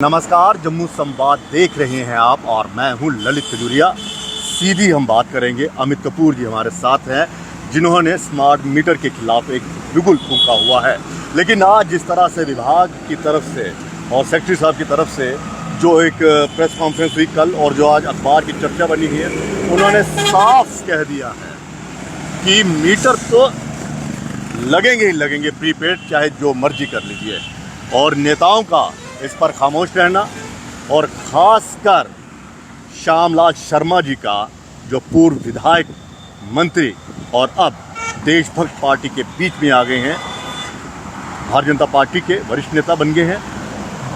नमस्कार, जम्मू संवाद देख रहे हैं आप और मैं हूं ललित खजूरिया। सीधी हम बात करेंगे, अमित कपूर जी हमारे साथ हैं जिन्होंने स्मार्ट मीटर के खिलाफ एक बिगुल फूंका हुआ है। लेकिन आज जिस तरह से विभाग की तरफ से और सेक्रेटरी साहब की तरफ से जो एक प्रेस कॉन्फ्रेंस हुई कल और जो आज अखबार की चर्चा बनी हुई है, उन्होंने साफ कह दिया है कि मीटर तो लगेंगे ही लगेंगे प्रीपेड, चाहे जो मर्जी कर लीजिए। और नेताओं का इस पर खामोश रहना और ख़ासकर श्यामलाल शर्मा जी का जो पूर्व विधायक, मंत्री और अब देशभक्त पार्टी के बीच में आ गए हैं, भारतीय जनता पार्टी के वरिष्ठ नेता बन गए हैं,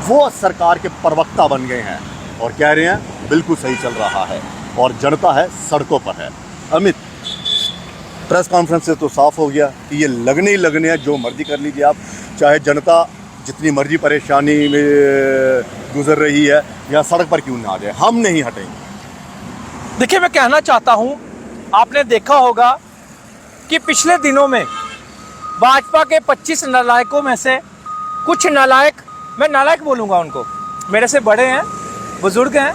वो सरकार के प्रवक्ता बन गए हैं और कह रहे हैं बिल्कुल सही चल रहा है और जनता है सड़कों पर है। अमित, प्रेस कॉन्फ्रेंस से तो साफ हो गया कि ये लगने ही लगने हैं, जो मर्जी कर लीजिए आप, चाहे जनता जितनी मर्जी परेशानी में गुजर रही है या सड़क पर क्यों ना आ जाए, हम नहीं हटेंगे। देखिए, मैं कहना चाहता हूं, आपने देखा होगा कि पिछले दिनों में भाजपा के 25 नालायकों में से कुछ नालायक, मैं नालायक बोलूंगा उनको, मेरे से बड़े हैं, बुजुर्ग हैं,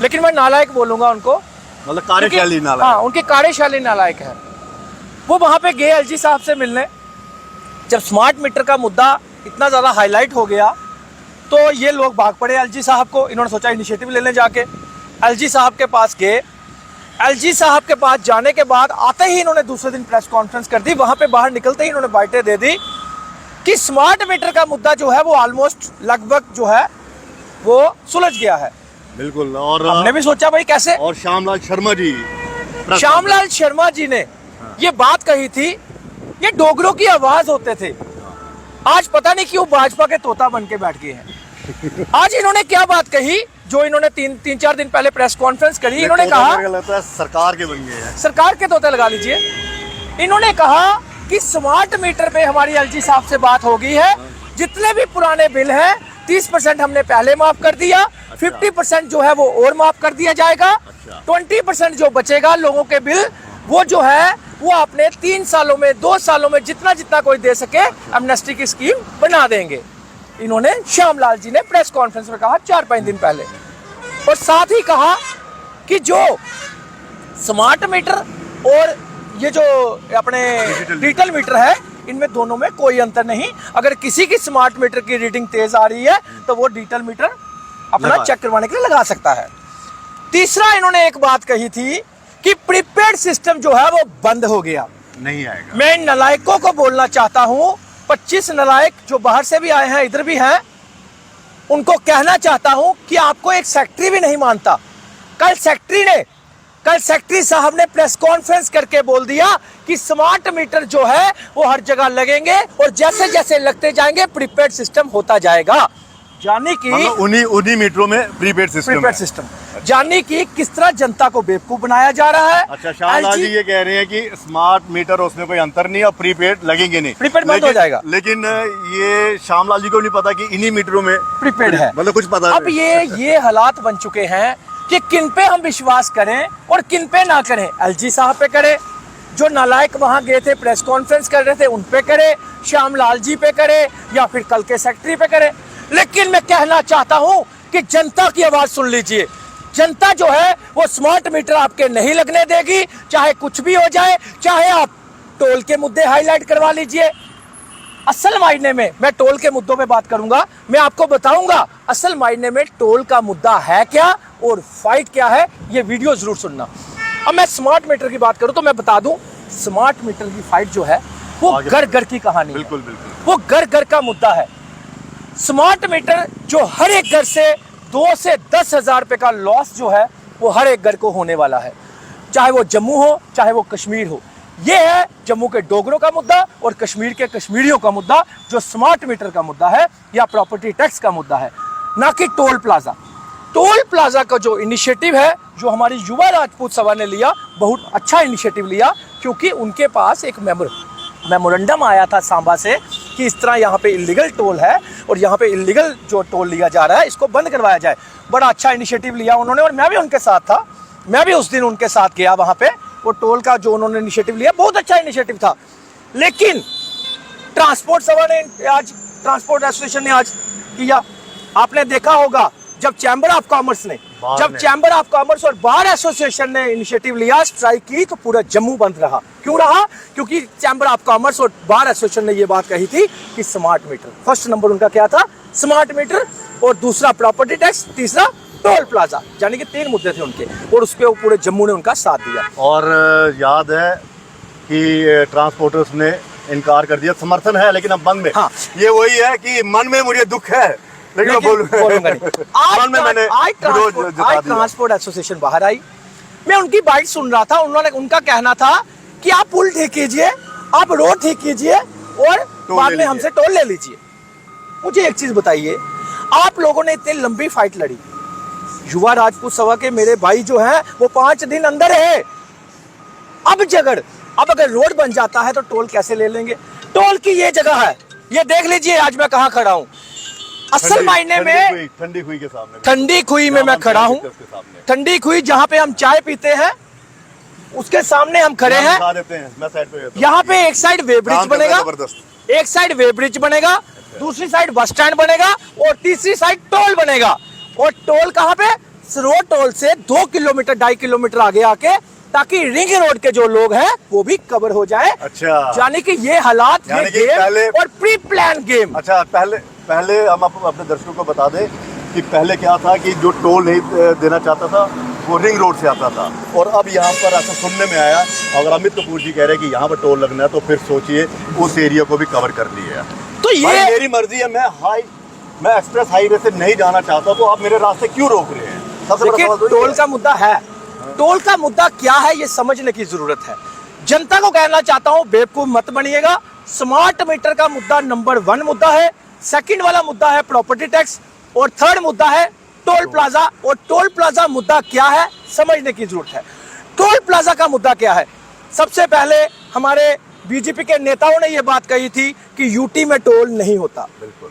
लेकिन मैं नालायक बोलूंगा उनको, मतलब कार्यशाली नालायक। हाँ, उनके कार्यशाली नालायक है। वो वहां पे गए एलजी साहब से मिलने। जब स्मार्ट मीटर का मुद्दा इतना ज़्यादा हाईलाइट हो गया तो ये लोग भाग पड़े एलजी साहब को। इन्होंने सोचा इनिशिएटिव लेने, जाके एलजी साहब के पास गए। एलजी साहब के पास जाने के बाद आते ही इन्होंने दूसरे दिन प्रेस कॉन्फ्रेंस कर दी। वहाँ पे बाहर निकलते ही इन्होंने बाइटें दे दी कि स्मार्ट मीटर का मुद्दा जो है वो ऑलमोस्ट लगभग जो है वो सुलझ गया है। बिल्कुल। और हमने भी सोचा भाई कैसे, और श्यामलाल शर्मा जी ने ये बात कही थी, ये डोगरों की आवाज होते थे। आज पता नहीं क्यों भाजपा के तोता बन के बैठ गए हैं। आज इन्होंने क्या बात कही, जो इन्होंने तीन चार दिन पहले प्रेस कॉन्फ्रेंस करी, इन्होंने कहा सरकार के बन गए हैं, सरकार के तोते लगा लीजिए। इन्होंने कहा कि स्मार्ट मीटर पे हमारी एलजी साहब से बात हो गई है, जितने भी पुराने बिल हैं 30% हमने पहले माफ कर दिया, 50% जो है वो और माफ कर दिया जाएगा, 20% जो बचेगा लोगों के बिल वो जो है वो अपने 3 सालों में 2 सालों में जितना कोई दे सके एमनेस्टी की स्कीम बना देंगे। इन्होंने श्यामलाल जी ने प्रेस कॉन्फ्रेंस में कहा 4-5 दिन पहले। और साथ ही कहा कि जो स्मार्ट मीटर और ये जो अपने डिजिटल मीटर है, इनमें दोनों में कोई अंतर नहीं। अगर किसी की स्मार्ट मीटर की रीडिंग तेज आ रही है तो वो डिजिटल मीटर अपना चेक करवाने के लिए लगा सकता है। तीसरा इन्होंने एक बात कही थी कि प्रीपेड सिस्टम जो है वो बंद हो गया, नहीं आएगा। मैं इन नालायकों को बोलना चाहता हूं, 25 नालायक जो बाहर से भी आए हैं, इधर भी हैं, उनको कहना चाहता हूं कि आपको एक सेक्रेटरी भी नहीं मानता। कल सेक्रेटरी साहब ने प्रेस कॉन्फ्रेंस करके बोल दिया कि स्मार्ट मीटर जो है वो हर जगह लगेंगे और जैसे जैसे लगते जाएंगे प्रीपेड सिस्टम होता जाएगा। यानी कि उन्हीं मीटरों में प्रीपेड सिस्टम यानी कि किस तरह जनता को बेवकूफ बनाया जा रहा है। अच्छा, श्यामलाल जी ये कह रहे हैं कि स्मार्ट मीटर उसमें कोई अंतर नहीं और प्रीपेड लगेंगे नहीं, प्रीपेड बंद हो जाएगा। लेकिन ये श्यामलाल जी को नहीं पता कि इन्हीं मीटरों में प्रीपेड है, मतलब कुछ पता। अब ये हालात बन चुके हैं कि किन पे हम विश्वास करें और किन पे ना करें। एलजी साहब पे करें, जो नालायक वहां गए थे प्रेस कॉन्फ्रेंस कर रहे थे उन पे करे, श्यामलाल जी पे करे, या फिर कल के सेक्रेटरी पे करे। लेकिन मैं कहना चाहता हूं कि जनता की आवाज सुन लीजिए। जनता जो है वो स्मार्ट मीटर आपके नहीं लगने देगी, चाहे कुछ भी हो जाए, चाहे आप टोल के मुद्दे हाईलाइट करवा लीजिए। असल मायने में मैं टोल के मुद्दों पे बात करूंगा, मैं आपको बताऊंगा असल मायने में टोल का मुद्दा है क्या और फाइट क्या है, ये वीडियो जरूर सुनना। अब मैं स्मार्ट मीटर की बात करूं तो मैं बता दूं, स्मार्ट मीटर की फाइट जो है वो घर घर की कहानी है, वो घर घर का मुद्दा है। स्मार्ट मीटर जो हर एक घर से 2 से 10 हजार रुपए का लॉस जो है वो हर एक घर को होने वाला है, चाहे वो जम्मू हो चाहे वो कश्मीर हो। ये है जम्मू के डोगरों का मुद्दा और कश्मीर के कश्मीरियों का मुद्दा, जो स्मार्ट मीटर का मुद्दा है या प्रॉपर्टी टैक्स का मुद्दा है, ना कि टोल प्लाजा। टोल प्लाजा का जो इनिशिएटिव है, जो हमारी युवा राजपूत सभा ने लिया, बहुत अच्छा इनिशिएटिव लिया, क्योंकि उनके पास एक मेमोरेंडम आया था सांबा से कि इस तरह यहाँ पे इलीगल टोल है और यहाँ पे इलीगल जो टोल लिया जा रहा है इसको बंद करवाया जाए। बड़ा अच्छा इनिशिएटिव लिया उन्होंने और मैं भी उनके साथ था, मैं भी उस दिन उनके साथ गया वहाँ पे। वो टोल का जो उन्होंने इनिशिएटिव लिया बहुत अच्छा इनिशिएटिव था। लेकिन ट्रांसपोर्ट सभा ने आज, ट्रांसपोर्ट एसोसिएशन ने आज किया आपने देखा होगा जब चैम्बर ऑफ कॉमर्स ने चैम्बर ऑफ कॉमर्स और बार एसोसिएशन ने इनिशिएटिव लिया, स्ट्राइक की, तो पूरा जम्मू बंद रहा। क्यों रहा? क्योंकि चैम्बर ऑफ कॉमर्स और बार एसोसिएशन ने ये बात कही थी कि स्मार्ट मीटर, फर्स्ट नंबर उनका क्या था? स्मार्ट मीटर, और दूसरा प्रॉपर्टी टैक्स, तीसरा टोल प्लाजा, यानी कि 3 मुद्दे थे उनके, और उसके पूरे जम्मू ने उनका साथ दिया। और याद है कि ट्रांसपोर्टर्स ने इनकार कर दिया, समर्थन है लेकिन अब बंद में। हाँ। ये वही है कि मन में मुझे दुख है लेकिन बोलूंगा नहीं। आज ट्रांसपोर्ट एसोसिएशन बाहर आई, मैं उनकी बाइट सुन रहा था, उनका कहना था कि आप पुल ठीक कीजिए, आप रोड ठीक कीजिए और बाद में हमसे टोल ले लीजिए। मुझे एक चीज बताइए, आप लोगों ने इतनी लंबी फाइट लड़ी, युवा राजपूत सभा के मेरे भाई जो हैं वो 5 दिन अंदर है। अब अगर रोड बन जाता है तो टोल कैसे ले लेंगे? टोल की ये जगह है, ये देख लीजिए आज मैं कहाँ खड़ा हूँ। असल मायने में ठंडी खुई के सामने, ठंडी खुई में मैं खड़ा हूँ। ठंडी खुई जहाँ पे हम चाय पीते हैं उसके सामने हम खड़े हैं। यहाँ पे एक साइड वे ब्रिज बनेगा, एक साइड वे ब्रिज बनेगा, दूसरी साइड बस स्टैंड बनेगा और तीसरी साइड टोल बनेगा। और टोल कहाँ पे? रोड टोल से 2 किलोमीटर 2.5 किलोमीटर आगे आके, ताकि रिंग रोड के जो लोग हैं वो भी कवर हो जाए। अच्छा, यानी कि ये हालात, ये गेम और प्री प्लान गेम। अच्छा, पहले हम अपने दर्शकों को बता दें कि पहले क्या था कि जो टोल नहीं देना चाहता था वो रिंग रोड से आता था, और अब यहाँ पर ऐसा सुनने में आया, अगर अमित कपूर जी कह रहे हैं कि यहाँ पर टोल लगना है तो फिर सोचिए उस एरिया को भी कवर कर लिया। तो ये मेरी मर्जी है, मैं एक्सप्रेस हाईवे से नहीं जाना चाहता, तो आप मेरे रास्ते क्यों रोक रहे हैं? सबसे बड़ा सवाल टोल का मुद्दा है। टोल का मुद्दा क्या है ये समझने की जरूरत है। जनता को कहना चाहता हूं, बेवकूफ मत बनिएगा। स्मार्ट मीटर का मुद्दा नंबर 1 मुद्दा है, सेकंड वाला मुद्दा है प्रॉपर्टी टैक्स, और थर्ड मुद्दा है टोल प्लाजा। और टोल प्लाजा मुद्दा क्या है समझने की जरूरत है। टोल प्लाजा का मुद्दा क्या है? सबसे पहले हमारे बीजेपी के नेताओं ने यह बात कही थी कि यूटी में टोल नहीं होता। बिल्कुल,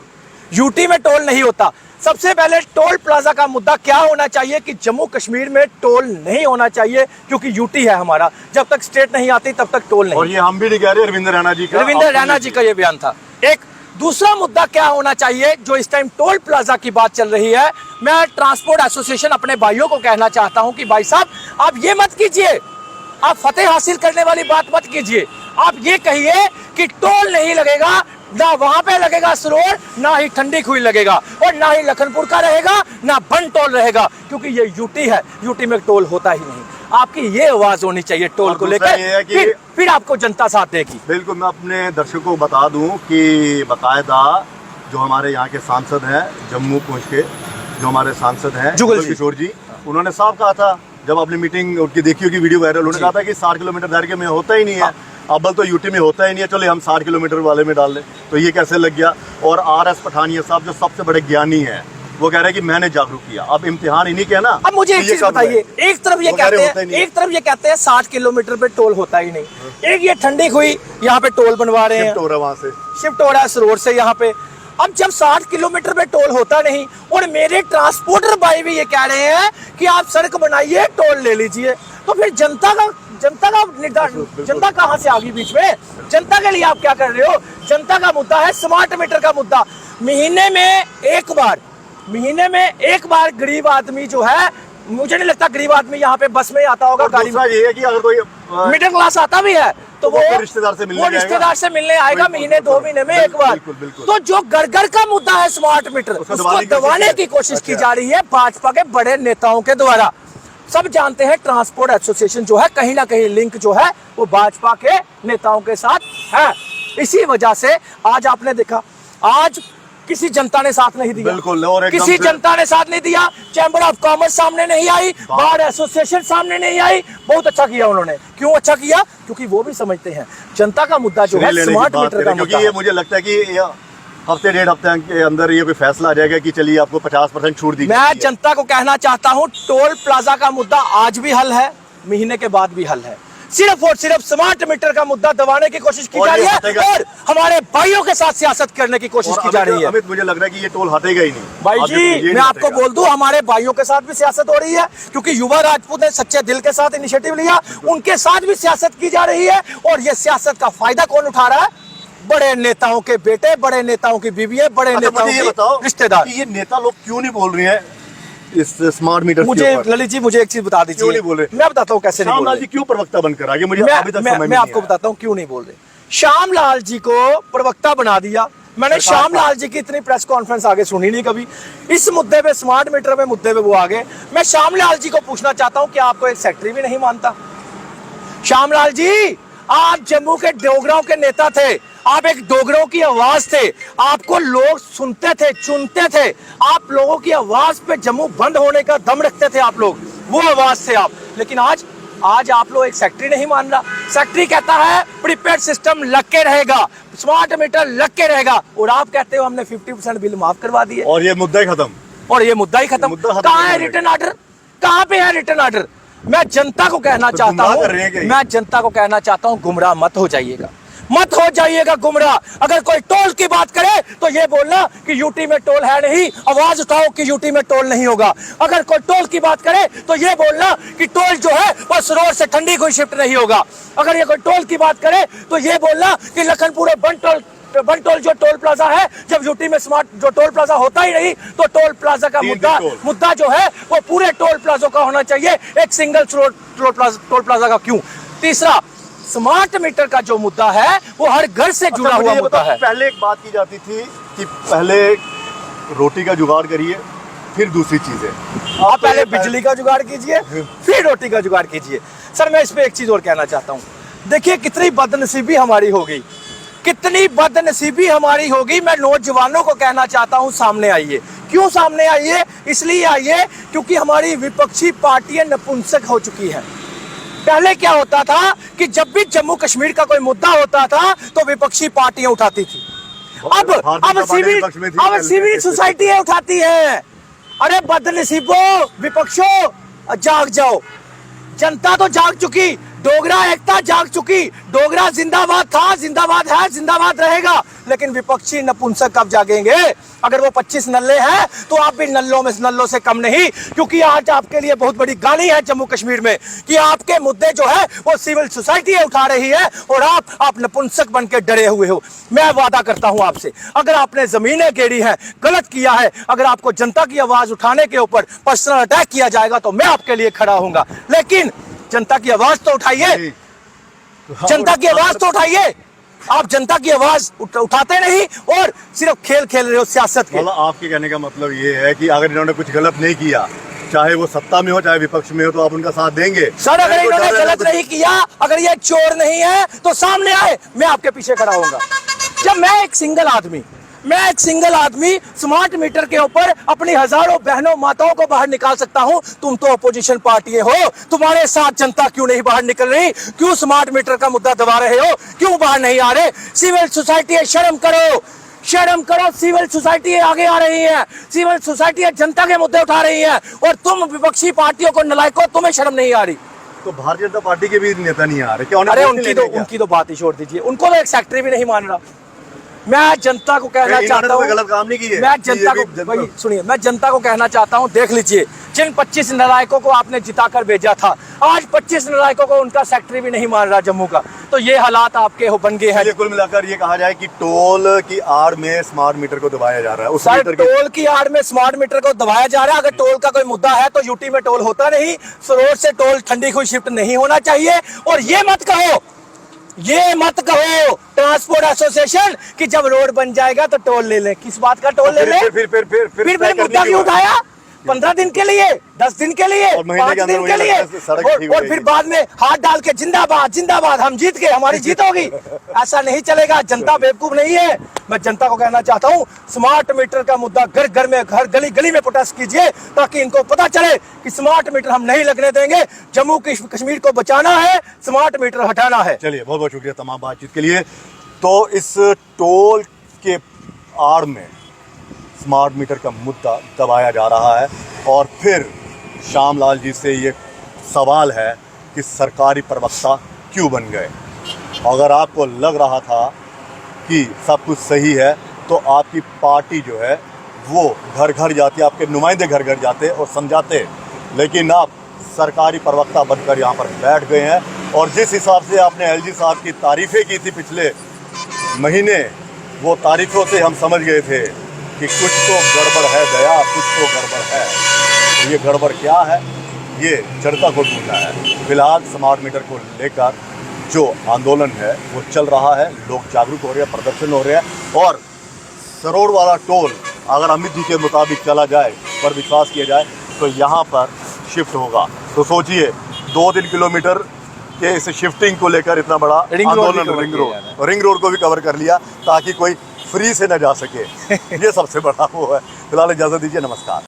यूटी में टोल नहीं होता। सबसे पहले टोल प्लाजा का मुद्दा क्या होना चाहिए कि जम्मू कश्मीर में टोल नहीं होना चाहिए, क्योंकि यूटी है हमारा, जब तक स्टेट नहीं आती तब तक टोल नहीं। और ये हम भी नहीं कह रहे, रविंद्र रैना जी का ये बयान था। एक दूसरा मुद्दा क्या होना चाहिए जो इस टाइम टोल प्लाजा की बात चल रही है, मैं ट्रांसपोर्ट एसोसिएशन अपने भाइयों को कहना चाहता हूं कि भाई साहब, आप ये मत कीजिए, आप फतेह हासिल करने वाली बात मत कीजिए। आप ये कहिए कि टोल नहीं लगेगा, ना वहां पे लगेगा सरोवर, ना ही ठंडी खुई लगेगा, और ना ही लखनपुर का रहेगा, ना बन टोल रहेगा, क्योंकि ये यूटी है, यूटी में टोल होता ही नहीं। आपकी ये आवाज होनी चाहिए टोल को लेकर, फिर आपको जनता साथ देगी। बिल्कुल, मैं अपने दर्शकों को बता दूं कि बाकायदा जो हमारे यहाँ के सांसद हैं, जम्मू पूंछ के जो हमारे सांसद हैं जुगल किशोर जी, उन्होंने साफ कहा था, जब अपनी मीटिंग उनकी देखी होगी वीडियो वायरल, उन्होंने कहा था कि 60 किलोमीटर दायरे में होता ही नहीं है। अब तो यूटी में होता ही नहीं है, चलो हम 60 किलोमीटर वाले में डाल लें, तो ये कैसे लग गया? और RS पठानिया साहब जो सबसे बड़े ज्ञानी हैं, वो कह रहे हैं कि मैंने जागरूक किया। अब इम्तिहान इन्हीं के ना। अब मुझे एक चीज बताइए, एक तरफ ये कहते हैं 60 किलोमीटर पे टोल होता ही नहीं, एक ये ठंडी हुई यहाँ पे टोल बनवा रहे हैं, वहां से शिफ्ट हो रहा है सरोवर से यहाँ पे। अब जब 60 किलोमीटर पे टोल होता नहीं, और मेरे ट्रांसपोर्टर भाई भी ये कह रहे हैं कि आप सड़क बनाइए, टोल ले लीजिए, तो फिर जनता का निर्धारण, जनता कहाँ से आ गई बीच में? जनता के लिए आप क्या कर रहे हो? जनता का मुद्दा है स्मार्ट मीटर का मुद्दा। महीने में एक बार गरीब आदमी जो है, मुझे नहीं लगता गरीब आदमी यहाँ पे बस में आता होगा, गाड़ी में। ये है कि अगर कोई मिडिल क्लास आता भी है तो वो रिश्तेदार से मिलने आएगा महीने 2 महीने में एक बार। तो जो घर का मुद्दा है स्मार्ट मीटर, उसको दबाने की कोशिश की जा रही है भाजपा के बड़े नेताओं के द्वारा। सब जानते हैं ट्रांसपोर्ट एसोसिएशन जो है कहीं ना कहीं लिंक जो है वो भाजपा के नेताओं के साथ है। इसी वजह से आज आपने देखा, आज किसी जनता ने साथ नहीं दिया, बिल्कुल, और किसी जनता ने साथ नहीं दिया। चैम्बर ऑफ कॉमर्स सामने नहीं आई, बार एसोसिएशन सामने नहीं आई। बहुत अच्छा किया उन्होंने। क्यों अच्छा किया? क्योंकि वो भी समझते हैं जनता का मुद्दा जो है स्मार्ट मीटर का मुद्दा। ये मुझे लगता है कि हफ्ते 1.5 हफ्ते के अंदर ये कोई फैसला आ जाएगा कि चलिए आपको 50% छूट दी। मैं जनता को कहना चाहता हूँ, टोल प्लाजा का मुद्दा आज भी हल है, महीने के बाद भी हल है। सिर्फ और सिर्फ स्मार्ट मीटर का मुद्दा दबाने की कोशिश की जा रही है और हमारे भाइयों के साथ सियासत करने की कोशिश की जा रही है। अमित, मुझे लग रहा है कि ये टोल हटेगा ही नहीं। भाई जी, मैं आपको बोल दूं, हमारे भाइयों के साथ भी सियासत हो रही है, क्योंकि युवा राजपूत ने सच्चे दिल के साथ इनिशिएटिव लिया, उनके साथ भी सियासत की जा रही है। और ये सियासत का फायदा कौन उठा रहा है? बड़े नेताओं के बेटे, बड़े नेताओं की बीवियां, बड़े अच्छा, नेताओं मुझे ये के बताओ रिश्तेदार। कि ये नेता लोग क्यों नहीं बोल रहे हैं इस स्मार्ट मीटर मुझे ललित जी, मुझे एक चीज बता दीजिए। क्यों नहीं बोल रहे? मैं बताता हूँ कैसे नहीं बोल श्यामलाल रहे। जी क्यों प्रवक्ता बनकर आ गए? मुझे अभी तक समझ में मैं नहीं आपको आया। बताता हूँ क्यों नहीं बोल रहे। श्यामलाल जी को प्रवक्ता बना दिया। मैंने सरकार श्यामलाल जी की इतनी प्रेस कॉन्फ्रेंस आगे सुनी नहीं कभी। इस मुद्दे पे, स्मार्ट मीटर पे मुद्दे पे वो आगे। मैं श्यामलाल जी को पूछना चाहता हूं कि आपको एक सेक्रेटरी भी नहीं मानता? श्यामलाल जी, आप जम्मू के डोगराओं के नेता थे, आप एक डोगरों की आवाज थे, आपको लोग सुनते थे, चुनते थे, आप लोगों की आवाज पे जम्मू बंद होने का दम रखते थे आप लोग, वो आवाज थे आप। लेकिन आज आप लोग एक सेक्रेटरी नहीं मान रहा। सेक्रेटरी कहता है प्रीपेड सिस्टम लग के रहेगा, स्मार्ट मीटर लग के रहेगा, और आप कहते हो हमने 50% बिल माफ करवा दिए और ये मुद्दा ही खत्म। और ये मुद्दा ही खत्म। कहाँ है रिटर्न ऑर्डर? कहाँ पे है रिटर्न ऑर्डर? मैं जनता को कहना चाहता गुमराह कर रहे हैं क्या हूँ, ये? मैं जनता को कहना चाहता हूँ, गुमराह मत हो जाइएगा, मत हो जाइएगा गुमराह। अगर कोई टोल की बात करे तो ये बोलना कि यूटी में टोल है नहीं, आवाज उठाओ कि यूटी में टोल नहीं होगा। अगर कोई टोल की बात करे तो ये बोलना कि टोल जो है वो सरोवर से ठंडी कोई शिफ्ट नहीं होगा। अगर ये कोई टोल की बात करे तो ये बोलना कि लखनपुर बंटोल जो टोल प्लाजा है, जब यूटी में स्मार्ट जो टोल प्लाजा होता ही नहीं, तो टोल प्लाजा का मुद्दा जो है वो पूरे टोल प्लाजों का होना चाहिए, एक सिंगल टोल प्लाजा का क्यों? तीसरा, स्मार्ट मीटर का जो मुद्दा है वो हर घर से जुड़ा हुआ मुद्दा है। पहले एक बात की जाती थी कि पहले रोटी का जुगाड़ करिए फिर दूसरी चीजें। आप पहले बिजली का जुगाड़ कीजिए फिर रोटी का जुगाड़ कीजिए। सर, मैं इस पे एक चीज और कहना चाहता हूँ। देखिए कितनी बदनसीबी हमारी हो गई, कितनी बदनसीबी हमारी होगी। मैं नौजवानों को कहना चाहता हूं, सामने आइए। क्यों सामने आइए? इसलिए आइए क्योंकि हमारी विपक्षी पार्टियां नपुंसक हो चुकी हैं। पहले क्या होता था कि जब भी जम्मू कश्मीर का कोई मुद्दा होता था तो विपक्षी पार्टियां उठाती थी। अब सिविल सोसाइटी उठाती है। अरे बदनसीबो, विपक्षो, जाग जाओ। जनता तो जाग चुकी, डोगरा एकता जाग चुकी, डोगरा जिंदाबाद था, जिंदाबाद है, जिंदाबाद रहेगा। लेकिन विपक्षी नपुंसक कब जागेंगे? अगर वो 25 नल्ले हैं तो आप भी नल्लों से कम नहीं, क्योंकि आज आपके लिए बहुत बड़ी गाली है जम्मू कश्मीर में कि आपके मुद्दे जो है वो सिविल सोसाइटी उठा रही है और आप नपुंसक बन के डरे हुए हो। मैं वादा करता हूं आपसे, अगर आपने जमीनें गेड़ी है, गलत किया है, अगर आपको जनता की आवाज उठाने के ऊपर पर्सनल अटैक किया जाएगा तो मैं आपके लिए खड़ा हूंगा। लेकिन जनता की आवाज तो उठाइए, जनता की आवाज तो उठाइए। आप जनता की आवाज उठाते नहीं और सिर्फ खेल खेल रहे हो सियासत के। मतलब आपके कहने का मतलब ये है कि अगर इन्होंने कुछ गलत नहीं किया, चाहे वो सत्ता में हो चाहे विपक्ष में हो, तो आप उनका साथ देंगे? सर, अगर इन्होंने गलत नहीं किया, अगर ये चोर नहीं है तो सामने आए, मैं आपके पीछे खड़ा होऊंगा। जब मैं एक सिंगल आदमी स्मार्ट मीटर के ऊपर अपनी हजारों बहनों माताओं को बाहर निकाल सकता हूं, तुम तो अपोजिशन पार्टी हो, तुम्हारे साथ जनता क्यों नहीं बाहर निकल रही? क्यों स्मार्ट मीटर का मुद्दा दबा रहे हो? क्यों बाहर नहीं आ रहे? सिविल सोसाइटी, शर्म करो, शर्म करो। सिविल सोसाइटी आगे आ रही है, सिविल सोसाइटी जनता के मुद्दे उठा रही है और तुम विपक्षी पार्टियों को नलायकों, तुम्हें शर्म नहीं आ रही? तो भारतीय जनता पार्टी के भी नेता नहीं आ रहे क्या? अरे उनकी तो बात ही छोड़ दीजिए, उनको तो एक सेक्रेटरी भी नहीं मान रहा। मैं जनता को कहना चाहता हूँ, गलत काम नहीं किया। मैं जनता को सुनिए, मैं जनता को कहना चाहता हूँ, देख लीजिए जिन 25 नालायकों को आपने जिताकर भेजा था, आज 25 नालायकों को उनका सेक्रेटरी भी नहीं मान रहा जम्मू का। तो ये हालात आपके हो बन गए हैं। कुल मिलाकर ये कहा जाए कि टोल की आड़ में स्मार्ट मीटर को दबाया जा रहा है। सर, टोल की आड़ में स्मार्ट मीटर को दबाया जा रहा है। अगर टोल का कोई मुद्दा है तो यूटी में टोल होता नहीं, सरोवर से टोल ठंडी हुई शिफ्ट नहीं होना चाहिए। और ये मत कहो ट्रांसपोर्ट एसोसिएशन कि जब रोड बन जाएगा तो टोल ले लें। किस बात का टोल ले लें? फिर मुद्दा क्यों उठाया? 15 दिन के लिए, 10 दिन के लिए, 5 दिन के लिए, और फिर बाद में हाथ डाल के जिंदाबाद जिंदाबाद, हम जीत गए, हमारी जीत होगी। ऐसा नहीं चलेगा, जनता बेवकूफ नहीं है। मैं जनता को कहना चाहता हूँ, स्मार्ट मीटर का मुद्दा घर घर में, हर गली गली में प्रोटेस्ट कीजिए, ताकि इनको पता चले कि स्मार्ट मीटर हम नहीं लगने देंगे। जम्मू कश्मीर को बचाना है, स्मार्ट मीटर हटाना है। चलिए, बहुत बहुत शुक्रिया तमाम बातचीत के लिए। तो इस टोल के आड़ में स्मार्ट मीटर का मुद्दा दबाया जा रहा है और फिर श्यामलाल जी से ये सवाल है कि सरकारी प्रवक्ता क्यों बन गए। अगर आपको लग रहा था कि सब कुछ सही है तो आपकी पार्टी जो है वो घर घर जाती, आपके नुमाइंदे घर घर जाते और समझाते, लेकिन आप सरकारी प्रवक्ता बनकर यहाँ पर बैठ गए हैं। और जिस हिसाब से आपने एलजी साहब की तारीफ़ें की थी पिछले महीने, वो तारीखों से हम समझ गए थे कि कुछ तो गड़बड़ है दया, कुछ तो गड़बड़ है। तो ये गड़बड़ क्या है, ये जनता को ढूंढना है। फिलहाल स्मार्ट मीटर को लेकर जो आंदोलन है वो चल रहा है, लोग जागरूक हो रहे हैं, प्रदर्शन हो रहे हैं। और सरोड़ वाला टोल अगर अमित जी के मुताबिक चला जाए, पर विश्वास किया जाए, तो यहाँ पर शिफ्ट होगा। तो सोचिए 2-3 किलोमीटर के इस शिफ्टिंग को लेकर इतना बड़ा आंदोलन, रिंग रोड को भी कवर कर लिया ताकि कोई फ्री से न जा सके। ये सबसे बड़ा वो है। फिलहाल इजाज़त दीजिए, नमस्कार।